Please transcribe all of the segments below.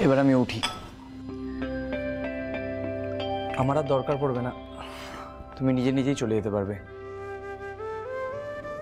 এবার আমি উঠি, আমার আর দরকার পড়বে না, তুমি নিজে নিজেই চলে যেতে পারবে।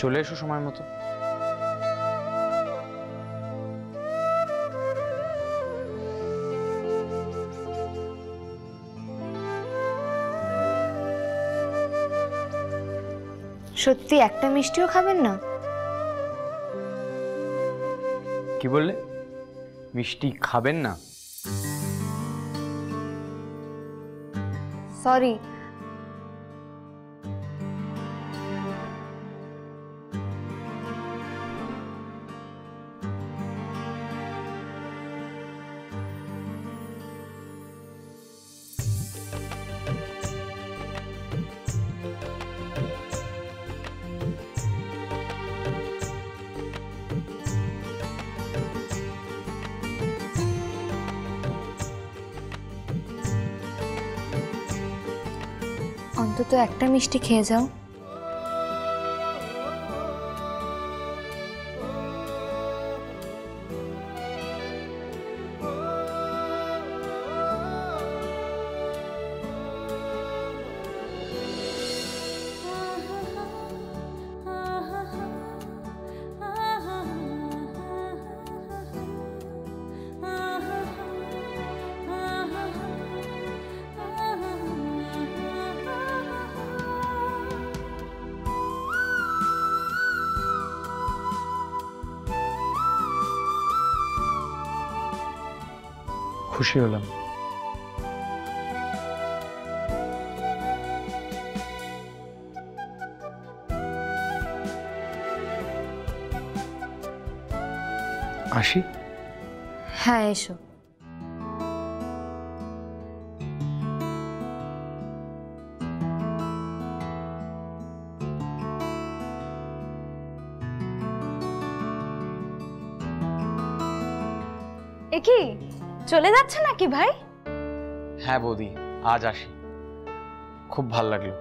চলে এসো সময় মতো। সত্যি একটা মিষ্টিও খাবেন না? কি বললে? মিষ্টি খাবেন না? সরি, অন্তত একটা মিষ্টি খেয়ে যাও। খুশি হলাম। আসি? হ্যাঁ, এসো। এ কি চলে যাচ্ছে নাকি ভাই? হ্যাঁ বৌদি, আজ আসি, খুব ভাল লাগলো।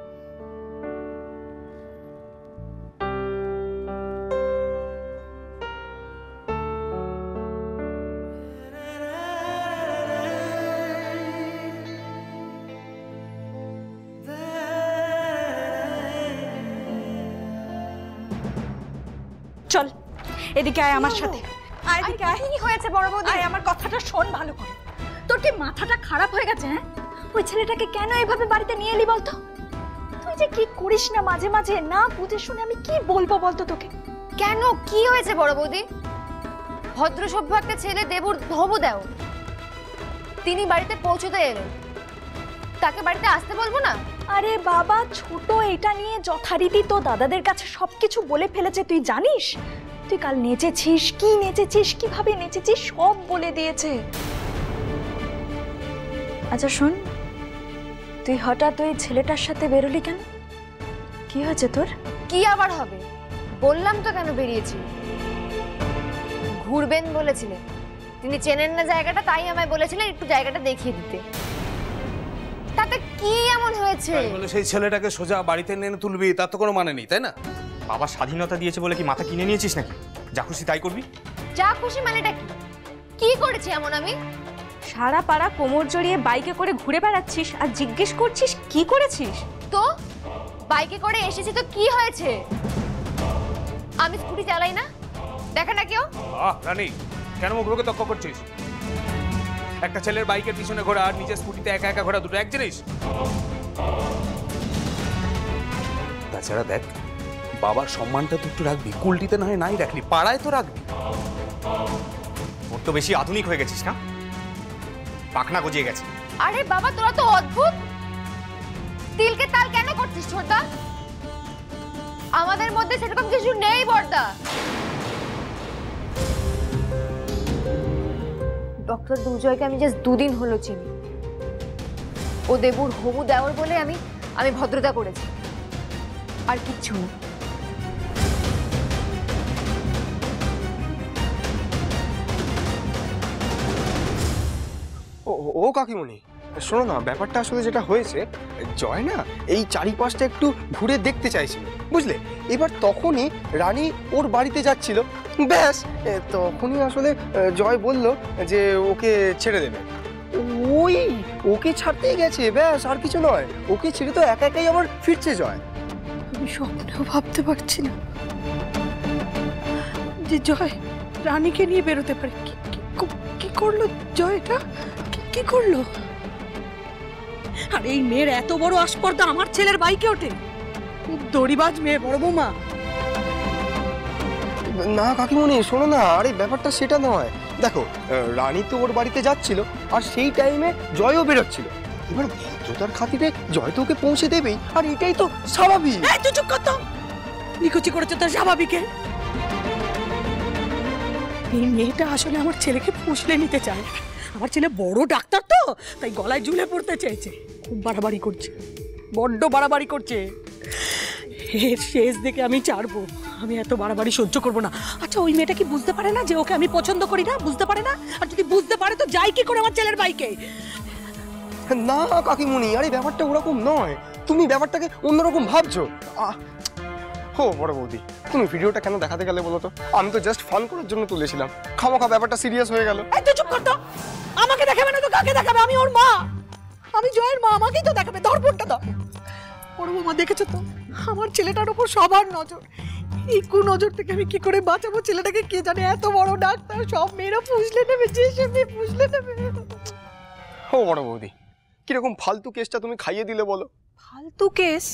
চল এদিকে আয় আমার সাথে। আয় এদিকে আয়। কি হয়েছে বড় বৌদি? আয়, আমার কথাটা শোন ভালো করে। তোর কি মাথাটা খারাপ হয়ে গেছে? হ্যাঁ, ওই ছেলেটাকে কেন এইভাবে বাড়িতে নিয়ে এলি বলতো? তুই যে কি করিস না মাঝে মাঝে, না বুঝে শুনে আমি কি বলবো বলতো তোকে? কেন, কি হয়েছে বড় বৌদি? ভদ্র সভ্য একটা ছেলে দেবুর হবু দেও, তিনি বাড়িতে পৌঁছতে এলেন, তাকে বাড়িতে আসতে বলবো না? আরে বাবা ছোট, এটা নিয়ে যথারীতি তো দাদাদের কাছে সবকিছু বলে ফেলেছে, তুই জানিস? তুই কাল নেচেছিস, কি নেচেছিস, কিভাবে নেচেছিস সব বলে দিয়েছে। আচ্ছা শোন, তুই হঠাৎ ওই ছেলেটার সাথে বেরোলি কেন? কি হয়েছে তোর? কি আবার হবে, বললাম তো কেন বেরিয়েছি। ঘুরবেন বলেছিলেন, তিনি চেনেন না জায়গাটা, তাই আমায় বলেছিলেন একটু জায়গাটা দেখিয়ে দিতে। তাতে কি এমন হয়েছে? বলে সেই ছেলেটাকে সোজা বাড়িতে এনে তুলবি, তার তো কোনো মানে নেই, তাই না? বাবা স্বাধীনতা দিয়েছে বলে কি মাথা কিনে নিয়েছিস নাকি? যা খুশি তাই করবি? যা খুশি মানেটা কি? কি করেছি এমন আমি? সারা পাড়া কোমর জড়িয়ে বাইকে করে ঘুরে বেড়াচ্ছিস আর জিজ্ঞেস করছিস কি করেছিস? তো বাইকে করে এসেছি তো কি হয়েছে? আমি স্কুটি চালাই না, দেখে না কেউ? রানী, কেন মুখে তক্ক করছিস? একটা ছেলের বাইকের পিছনে ঘোরা আর নিজের স্কুটিতে একা একা ঘোরা দুটো এক জিনিস। তাছাড়া দেখ, বাবার সম্মানটা তো একটু রাখবি, কুলটিতে না হয় নাই রাখলি, পাড়ায় তো রাখবি। ওর তো বেশি আধুনিক হয়ে গেছিস না, পাখনা গজিয়ে গেছে। আরে বাবা তোরা তো অদ্ভুত, তিলকে তাল কেন করছিস ছোটদা? আমাদের মধ্যে সেরকম কিছু নেই বড়দা। ডক্টর দুর্জয়কে আমি জাস্ট 2 দিন হলো চিনি, ও দেবুর হবু দেওয়ার বলে আমি ভদ্রতা করেছি, আর কিচ্ছু না। ও কাকিমণি, শোনো না, ব্যাপারটা আসলে যেটা হয়েছে, জয় না এই চারিপাশটা একটু ঘুরে দেখতে চাইছিল, বুঝলে? এবার তখনই রানী ওর বাড়িতে যাচ্ছিল, ব্যাস তখনই আসলে জয় বলল যে ওকে ছেড়ে দেবে। ওই ওকে ছাড়তেই গেছে, ব্যাস, আর কিছু নয়। ওকে ছেড়ে তো একা একাই আবার ফিরছে জয়। আমি স্বপ্নেও ভাবতে পারছি না যে জয় রানীকে নিয়ে বেরোতে পারে। কি করলো জয়? এটা কি করলো? আর এই মেয়ের এত বড় আস্পর্ধা আমার ছেলের বাইকে ওঠে। দড়িবাজ মেয়ে, বড় বৌমা। না কাকিমণি, শোনো না, আরে ব্যাপারটা সেটা নয়। দেখো, রানী তো ওর বাড়িতে যাচ্ছিল, আর সেই টাইমে জয়ও বেরোচ্ছিল। এবার ভদ্রতার খাতিরে জয় তো ওকে পৌঁছে দেবেই, আর এটাই তো স্বাভাবিক। তুই চুপ কর তো। নিকুচি করেছে তো স্বাভাবিকে। এই মেয়েটা আসলে আমার ছেলেকে ফুসলে নিতে চায়। আমার ছেলে বড় ডাক্তার তো, তাই গলায় ঝুলে পড়তে চেয়েছে। খুব বাড়াবাড়ি করছে, বড্ড বাড়াবাড়ি করছে। এর শেষ দেখে আমি ছাড়বো। আমি এত বাড়াবাড়ি সহ্য করবো না। আচ্ছা, ওই মেয়েটা কি বুঝতে পারে না যে ওকে আমি পছন্দ করি না? বুঝতে পারে না? আর যদি বুঝতে পারে তো যাই কি করে আমার ছেলের বাইকে? না কাকিমণি, আরে ব্যাপারটা ওরকম নয়, তুমি ব্যাপারটাকে অন্যরকম ভাবছো। ও বড় বৌদি, তুমি ভিডিওটা কেন দেখাতে গেলে বলো তো? আমি তো জাস্ট ফান করার জন্য তুলেছিলাম, খামোখা ব্যাপারটা সিরিয়াস হয়ে গেল। তুই চুপ কর তো। আমাকে দেখাবে না তো কাকে দেখাবে? আমি ওর মা, আমি জয়ের মা, আমাকেই তো দেখাবে। ধর ফোনটা দাও। বড় বৌমা, দেখেছো তো আমার ছেলেটার উপর সবার নজর। এই নজর থেকে আমি কি করে বাঁচাবো ছেলেটাকে? কে জানে, এত বড় ডাক্তার, সব মেয়েরা ফুসলে নেবে, যে সে মেয়ে ফুসলে নেবে। ও বড় বৌদি, কিরকম ফালতু কেসটা তুমি খাইয়ে দিলে বলো? ফালতু কেস?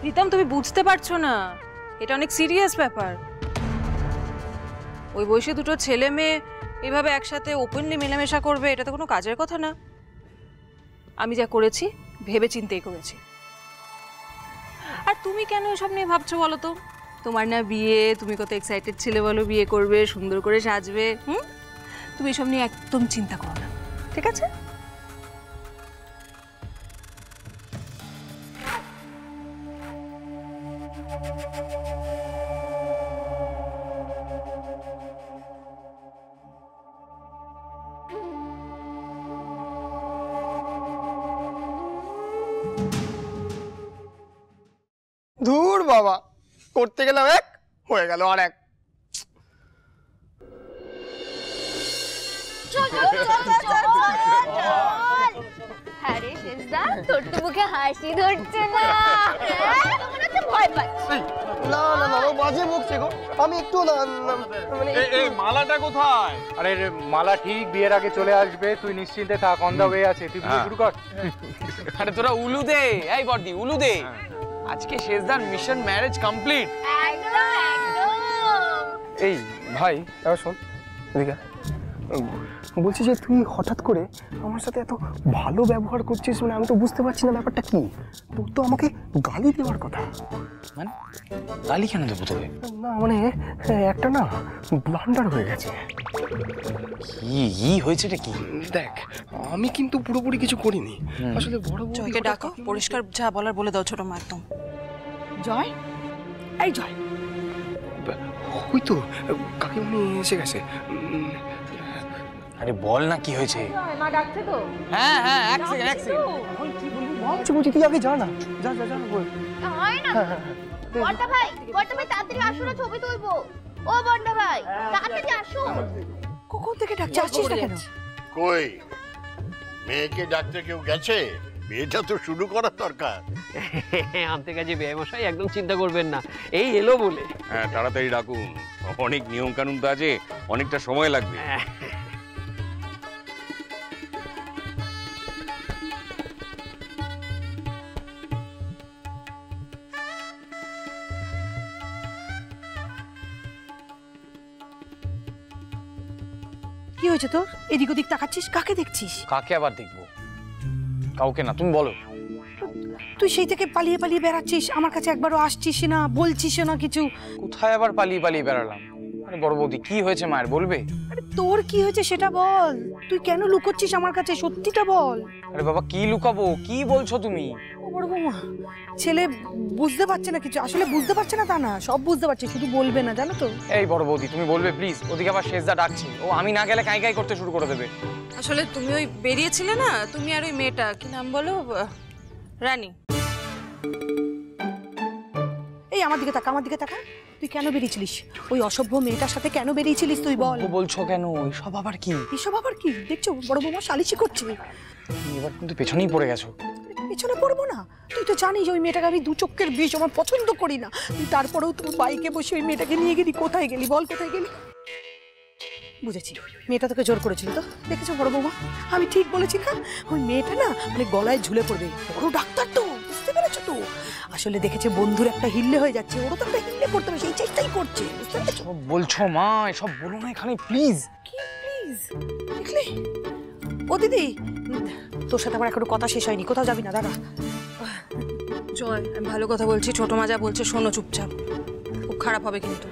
রিতম, তুমি বুঝতে পারছো না, এটা অনেক সিরিয়াস ব্যাপার। ওই বয়সে দুটো ছেলে মেয়ে এভাবে একসাথে ওপেনলি মেলামেশা করবে, এটা তো কোনো কাজের কথা না। আমি যা করেছি ভেবে চিন্তেই করেছি। আর তুমি কেন এসব নিয়ে ভাবছো বলো তো? তোমার না বিয়ে, তুমি কত এক্সাইটেড ছিলে বলো, বিয়ে করবে, সুন্দর করে সাজবে। তুমি এসব নিয়ে একদম চিন্তা করো না, ঠিক আছে? ধুর বাবা, করতে গেলাম এক, হয়ে গেল আর এক। আরে শেষদা, তোর তো মুখে হাসি ধরছে না, মনে হচ্ছে ভয় পাচ্ছি। না না না, ও বাজে বকছে গো। আমি একটু না মানে এই মালাটা কোথায়? আরে মালা ঠিক বিয়ের আগে চলে আসবে, তুই নিশ্চিন্তে থাক, অন দা ওয়ে আছে। তুই বিয়ে শুরু কর। আরে তোরা উলু দে, এই বর্দি উলু দে। আজকে শেষদার মিশন ম্যারেজ কমপ্লিট। একদম একদম। এই ভাই, এবার শোন এদিকে। বলছি যে তুই হঠাৎ করে আমার সাথে এত ভালো ব্যবহার করছিস, মানে আমি তো বুঝতে পারছি না ব্যাপারটা কি। তোর তো আমাকে গালি দেওয়ার কথা। মানে গালি কেন দেবো তোকে? না মানে একটা না ব্লান্ডার হয়ে গেছে। কি হয়েছেটা কি? দেখ, আমি কিন্তু পুরোপুরি কিছু করিনি আসলে। বড় জয়কে ডাকো, পরিষ্কার যা বলার বলে দাও ছোট মা একদম। জয়, এই জয়, ওই তো কাকিমণি এসে গেছে। আরে বল না কি হয়েছে? মা ডাকছে তো। হ্যাঁ হ্যাঁ, এক সেকেন্ড এক সেকেন্ড। বলছি বলছি, তুই আগে যা না, যা যা যা বল। হয় না। বড়টা ভাই তাড়াতাড়ি আসো না, ছবি তুলবো। ও বড়টা ভাই, তাড়াতাড়ি আসো। কখন থেকে ডাকছে, আসছিস না কেন? কই মেয়েকে ডাকতে কেউ গেছে? বিয়েটা তো শুরু করার দরকার। আনতে গেছে ব্যবসায়ী, একদম চিন্তা করবেন না, এই এলো বলে। হ্যাঁ, তাড়াতাড়ি ডাকুন, অনেক নিয়ম কানুন তো আছে, অনেকটা সময় লাগবে। কি হয়েছে তোর? এদিক ওদিক তাকাচ্ছিস, কাকে দেখছিস? কাকে আবার দেখবো? কাউকে না, তুমি বলো। তুই সেই থেকে পালিয়ে পালিয়ে বেড়াচ্ছিস, আমার কাছে একবারও আসছিস না, বলছিস না কিছু। কোথায় আবার পালিয়ে পালিয়ে বেড়ালাম? আরে বড় বৌদি, কি হয়েছে মায়ের বলবে? আরে তোর কি হয়েছে সেটা বল, তুই কেন লুকোচ্ছিস আমার কাছে, সত্যিটা বল। আরে বাবা, কি লুকাবো? কি বলছো তুমি? ও বড় বৌমা, ছেলে বুঝতে পারছে না কিছু, আসলে বুঝতে পারছে না তা না, সব বুঝতে পারছে, শুধু বলবে না, জানো তো। এই বড় বৌদি তুমি বলবে প্লিজ, ওদিকে আবার শেষদা ডাকছি, ও আমি না গেলে কাই কাই করতে শুরু করে দেবে। আসলে তুমি ওই বেরিয়েছিলে না, তুমি আর ওই মেয়েটা, কি নাম বলো, রানী। এই আমার দিকে তাকা, আমার দিকে তাকা, তুই কেন বেরিয়েছিলিস? ওই অসভ্য মেয়েটার সাথে কেন বেরিয়েছিলিস তুই বল। বলছো কেন? এসব আবার কি? এসব আবার কি? দেখছো বড় বৌমা সালিশি করছে। এবার কিন্তু পেছনেই পড়ে গেছো। পেছনে পড়বো না? তুই তো জানিস ওই মেয়েটাকে আমি দু চোখের বিষ, আমার পছন্দ করি না। তুই তারপরেও তুই বাইকে বসে ওই মেয়েটাকে নিয়ে গেলি। কোথায় গেলি বল, কোথায় গেলি? বুঝেছি, মেয়েটা তোকে জোর করেছিল তো। দেখেছো বড় বৌমা, আমি ঠিক বলেছি না? ওই মেয়েটা না মানে গলায় ঝুলে পড়বে, বড় ডাক্তার তো, বুঝতে পেরেছো তো? আসলে দেখেছে বন্ধুর একটা হিল্লে হয়ে যাচ্ছে, ওরও তো একটা হিল্লে পড়তে হবে, সেই চেষ্টাই করছে, বুঝতে পেরেছো? বলছো মা, এসব বলো না এখানে প্লিজ। কি প্লিজ? দেখলি? ও দিদি, তোর সাথে আমার এখনো কথা শেষ হয়নি, কোথাও যাবি না দাদা। জয়, আমি ভালো কথা বলছি, ছোট মাজা বলছে, শোনো চুপচাপ, খুব খারাপ হবে কিন্তু।